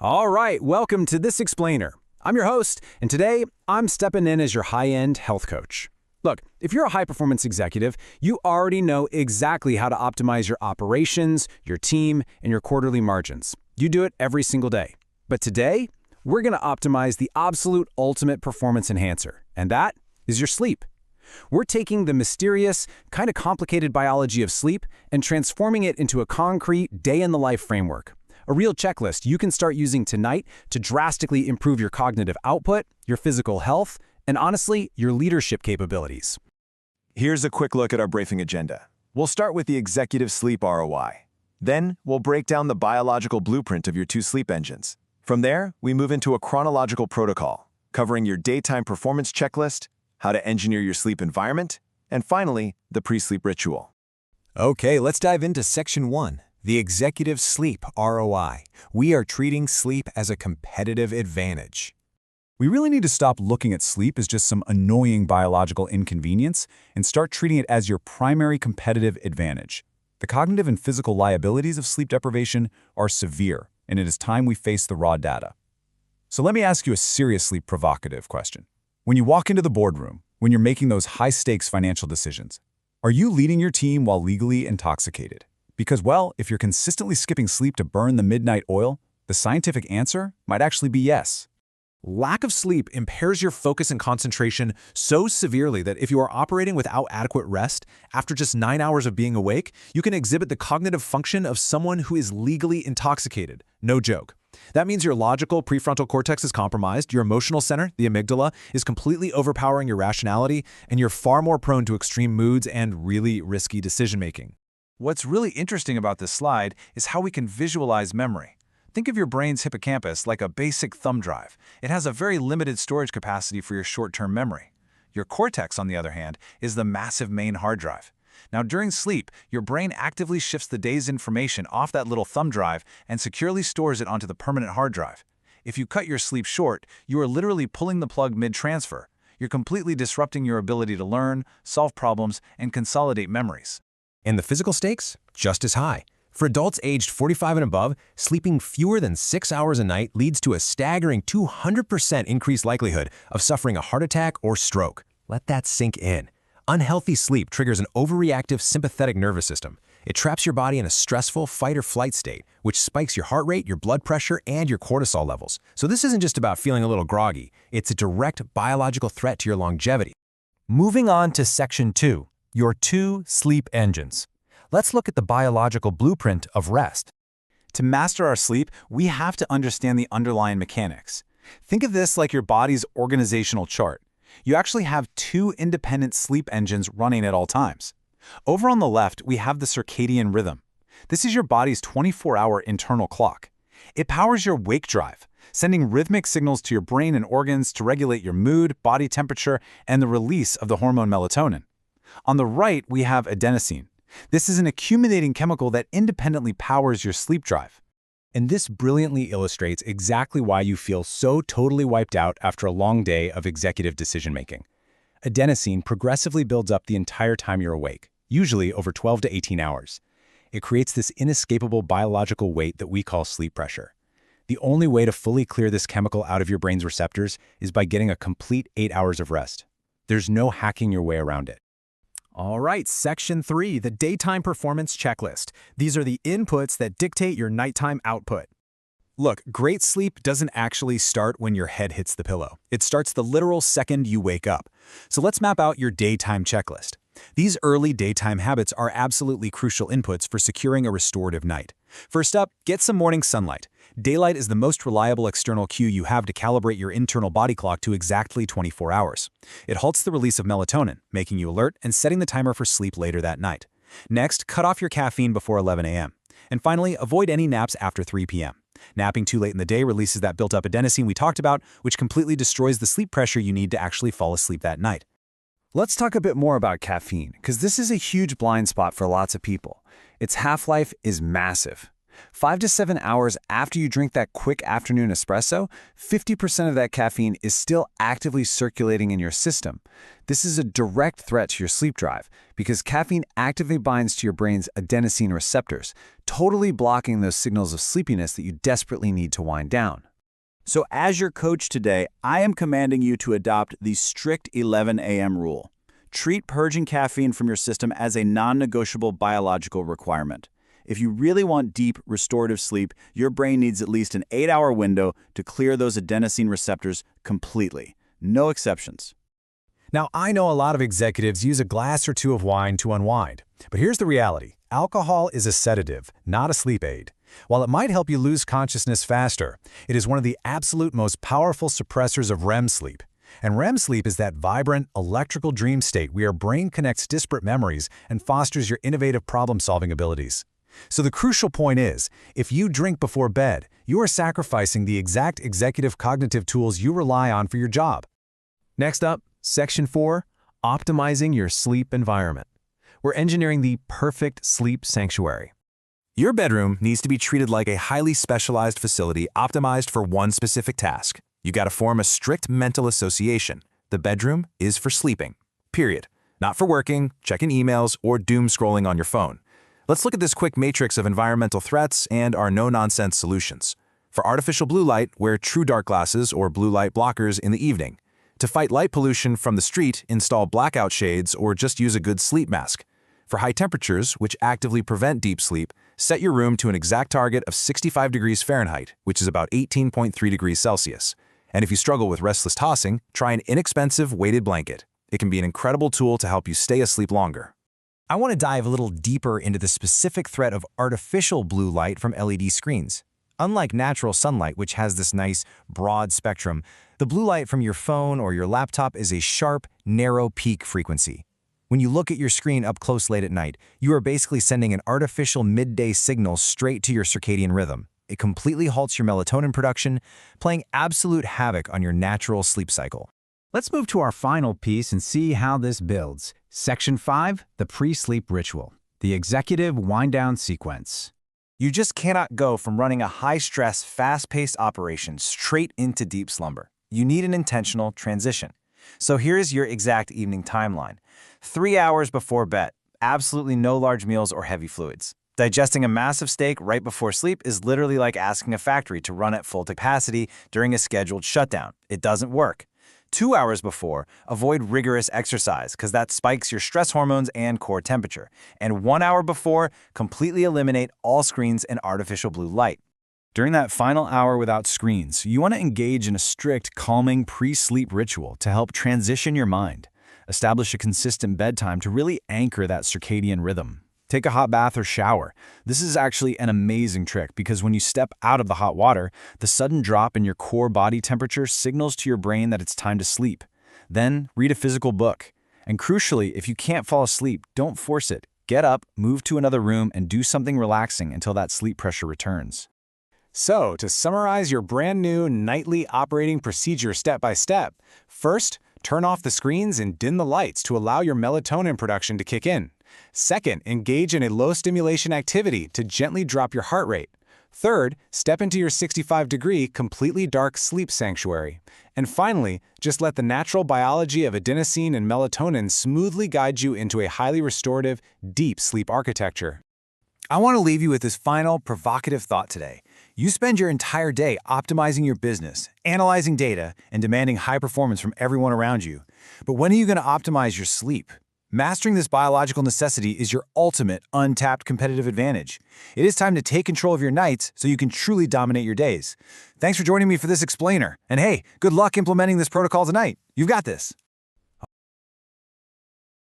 All right, welcome to This Explainer. I'm your host, and today I'm stepping in as your high-end health coach. Look, if you're a high-performance executive, you already know exactly how to optimize your operations, your team, and your quarterly margins. You do it every single day. But today, we're going to optimize the absolute ultimate performance enhancer, and that is your sleep. We're taking the mysterious, kind of complicated biology of sleep and transforming it into a concrete day-in-the-life framework. A real checklist you can start using tonight to drastically improve your cognitive output, your physical health, and honestly, your leadership capabilities. Here's a quick look at our briefing agenda. We'll start with the executive sleep ROI. Then, we'll break down the biological blueprint of your two sleep engines. From there, we move into a chronological protocol, covering your daytime performance checklist, how to engineer your sleep environment, and finally, the pre-sleep ritual. Okay, let's dive into Section 1. The executive sleep ROI. We are treating sleep as a competitive advantage. We really need to stop looking at sleep as just some annoying biological inconvenience and start treating it as your primary competitive advantage. The cognitive and physical liabilities of sleep deprivation are severe, and it is time we face the raw data. So let me ask you a seriously provocative question. When you walk into the boardroom, when you're making those high-stakes financial decisions, are you leading your team while legally intoxicated? Because, well, if you're consistently skipping sleep to burn the midnight oil, the scientific answer might actually be yes. Lack of sleep impairs your focus and concentration so severely that if you are operating without adequate rest, after just 9 hours of being awake, you can exhibit the cognitive function of someone who is legally intoxicated. No joke. That means your logical prefrontal cortex is compromised, your emotional center, the amygdala, is completely overpowering your rationality, and you're far more prone to extreme moods and really risky decision-making. What's really interesting about this slide is how we can visualize memory. Think of your brain's hippocampus like a basic thumb drive. It has a very limited storage capacity for your short-term memory. Your cortex, on the other hand, is the massive main hard drive. Now, during sleep, your brain actively shifts the day's information off that little thumb drive and securely stores it onto the permanent hard drive. If you cut your sleep short, you are literally pulling the plug mid-transfer. You're completely disrupting your ability to learn, solve problems, and consolidate memories. And the physical stakes? Just as high. For adults aged 45 and above, sleeping fewer than 6 hours a night leads to a staggering 200% increased likelihood of suffering a heart attack or stroke. Let that sink in. Unhealthy sleep triggers an overreactive sympathetic nervous system. It traps your body in a stressful fight-or-flight state, which spikes your heart rate, your blood pressure, and your cortisol levels. So this isn't just about feeling a little groggy. It's a direct biological threat to your longevity. Moving on to Section 2. Your two sleep engines. Let's look at the biological blueprint of rest. To master our sleep, we have to understand the underlying mechanics. Think of this like your body's organizational chart. You actually have two independent sleep engines running at all times. Over on the left, we have the circadian rhythm. This is your body's 24-hour internal clock. It powers your wake drive, sending rhythmic signals to your brain and organs to regulate your mood, body temperature, and the release of the hormone melatonin. On the right, we have adenosine. This is an accumulating chemical that independently powers your sleep drive. And this brilliantly illustrates exactly why you feel so totally wiped out after a long day of executive decision-making. Adenosine progressively builds up the entire time you're awake, usually over 12 to 18 hours. It creates this inescapable biological weight that we call sleep pressure. The only way to fully clear this chemical out of your brain's receptors is by getting a complete 8 hours of rest. There's no hacking your way around it. All right, Section 3, the daytime performance checklist. These are the inputs that dictate your nighttime output. Look, great sleep doesn't actually start when your head hits the pillow. It starts the literal second you wake up. So let's map out your daytime checklist. These early daytime habits are absolutely crucial inputs for securing a restorative night. First up, get some morning sunlight. Daylight is the most reliable external cue you have to calibrate your internal body clock to exactly 24 hours. It halts the release of melatonin, making you alert and setting the timer for sleep later that night. Next, cut off your caffeine before 11 a.m. And finally, avoid any naps after 3 p.m. Napping too late in the day releases that built-up adenosine we talked about, which completely destroys the sleep pressure you need to actually fall asleep that night. Let's talk a bit more about caffeine, because this is a huge blind spot for lots of people. Its half-life is massive. 5 to 7 hours after you drink that quick afternoon espresso, 50% of that caffeine is still actively circulating in your system. This is a direct threat to your sleep drive because caffeine actively binds to your brain's adenosine receptors, totally blocking those signals of sleepiness that you desperately need to wind down. So as your coach today, I am commanding you to adopt the strict 11 a.m. rule. Treat purging caffeine from your system as a non-negotiable biological requirement. If you really want deep, restorative sleep, your brain needs at least an 8-hour window to clear those adenosine receptors completely. No exceptions. Now, I know a lot of executives use a glass or two of wine to unwind, but here's the reality. Alcohol is a sedative, not a sleep aid. While it might help you lose consciousness faster, it is one of the absolute most powerful suppressors of REM sleep. And REM sleep is that vibrant, electrical dream state where your brain connects disparate memories and fosters your innovative problem-solving abilities. So the crucial point is, if you drink before bed, you are sacrificing the exact executive cognitive tools you rely on for your job. Next up, Section 4, Optimizing Your Sleep Environment. We're engineering the perfect sleep sanctuary. Your bedroom needs to be treated like a highly specialized facility optimized for one specific task. You got to form a strict mental association. The bedroom is for sleeping. Period. Not for working, checking emails, or doom scrolling on your phone. Let's look at this quick matrix of environmental threats and our no-nonsense solutions. For artificial blue light, wear true dark glasses or blue light blockers in the evening. To fight light pollution from the street, install blackout shades or just use a good sleep mask. For high temperatures, which actively prevent deep sleep, set your room to an exact target of 65 degrees Fahrenheit, which is about 18.3 degrees Celsius. And if you struggle with restless tossing, try an inexpensive weighted blanket. It can be an incredible tool to help you stay asleep longer. I want to dive a little deeper into the specific threat of artificial blue light from LED screens. Unlike natural sunlight, which has this nice, broad spectrum, the blue light from your phone or your laptop is a sharp, narrow peak frequency. When you look at your screen up close late at night, you are basically sending an artificial midday signal straight to your circadian rhythm. It completely halts your melatonin production, playing absolute havoc on your natural sleep cycle. Let's move to our final piece and see how this builds. Section 5, the pre-sleep ritual, the executive wind-down sequence. You just cannot go from running a high-stress, fast-paced operation straight into deep slumber. You need an intentional transition. So here's your exact evening timeline. 3 hours before bed, absolutely no large meals or heavy fluids. Digesting a massive steak right before sleep is literally like asking a factory to run at full capacity during a scheduled shutdown. It doesn't work. 2 hours before, avoid rigorous exercise because that spikes your stress hormones and core temperature. And 1 hour before, completely eliminate all screens and artificial blue light. During that final hour without screens, you want to engage in a strict, calming pre-sleep ritual to help transition your mind. Establish a consistent bedtime to really anchor that circadian rhythm. Take a hot bath or shower. This is actually an amazing trick because when you step out of the hot water, the sudden drop in your core body temperature signals to your brain that it's time to sleep. Then, read a physical book. And crucially, if you can't fall asleep, don't force it. Get up, move to another room, and do something relaxing until that sleep pressure returns. So, to summarize your brand new nightly operating procedure step by step, first, turn off the screens and dim the lights to allow your melatonin production to kick in. Second, engage in a low-stimulation activity to gently drop your heart rate. Third, step into your 65-degree, completely dark sleep sanctuary. And finally, just let the natural biology of adenosine and melatonin smoothly guide you into a highly restorative, deep sleep architecture. I want to leave you with this final, provocative thought today. You spend your entire day optimizing your business, analyzing data, and demanding high performance from everyone around you. But when are you going to optimize your sleep? Mastering this biological necessity is your ultimate untapped competitive advantage. It is time to take control of your nights so you can truly dominate your days. Thanks for joining me for this explainer. And hey, good luck implementing this protocol tonight. You've got this.